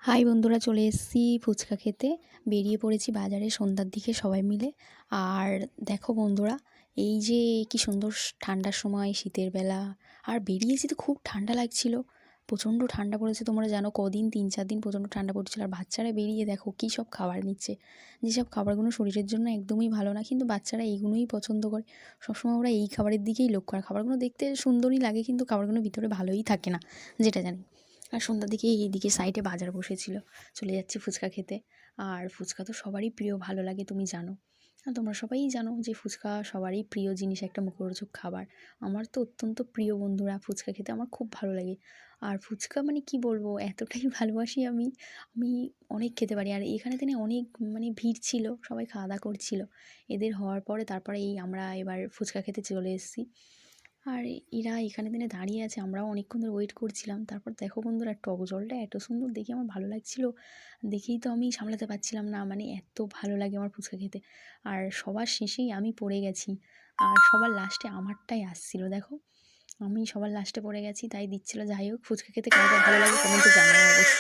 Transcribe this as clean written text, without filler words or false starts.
High বন্ধুরা, চলে এসেছি ফুচকা খেতে। বেরিয়ে পড়েছি বাজারে সন্ধ্যার দিকে সবাই মিলে। আর দেখো বন্ধুরা, এই যে কি সুন্দর ঠান্ডার সময় শীতের বেলা, আর বেরিয়েছি তো খুব ঠান্ডা লাগছিল। প্রচণ্ড ঠান্ডা পড়েছে, তোমরা জানো কদিন 3-4 দিন প্রচণ্ড ঠান্ডা পড়ছিল। আর বাচ্চারা বেরিয়ে দেখো কী সব খাবার নিচ্ছে, যেসব খাবারগুলো শরীরের জন্য একদমই ভালো না, কিন্তু বাচ্চারা এইগুলোই পছন্দ করে। সবসময় ওরা এই খাবারের দিকেই লক্ষ্য করে। খাবারগুলো দেখতে সুন্দরই লাগে, কিন্তু খাবারগুলো ভিতরে ভালোই থাকে না, যেটা জানি। আর সন্ধ্যার দিকে এইদিকে সাইডে বাজার বসেছিল, চলে যাচ্ছি ফুচকা খেতে। আর ফুচকা তো সবারই প্রিয়, ভালো লাগে, তুমি জানো। আর তোমরা সবাই জানো যে ফুচকা সবারই প্রিয় জিনিস, একটা মুখরোচক খাবার। আমার তো অত্যন্ত প্রিয় বন্ধুরা, ফুচকা খেতে আমার খুব ভালো লাগে। আর ফুচকা মানে কি বলবো, এতটাই ভালোবাসি আমি আমি অনেক খেতে পারি। আর এখানে দিনে অনেক ভিড় ছিল, সবাই খাওয়া দাওয়া করছিল। এদের হওয়ার পরে তারপরে এই আমরা এবার ফুচকা খেতে চলে এসেছি। আর এরা এখানে দিনে দাঁড়িয়ে আছে, আমরাও অনেকক্ষণ ধরে ওয়েট করছিলাম। তারপর দেখো বন্ধুরা, টক জলটা এত সুন্দর দেখে আমার ভালো লাগছিলো, দেখেই তো আমি সামলাতে পারছিলাম না, এত ভালো লাগে আমার ফুচকা খেতে। আর সবার শেষেই আমি পড়ে গেছি, আর সবার লাস্টে আমারটাই আসছিলো। দেখো, আমি সবার লাস্টে পড়ে গেছি, তাই দিচ্ছিলো। যাই হোক, ফুচকা খেতে কার কার ভালো লাগে কমেন্টে জানাও অবশ্যই।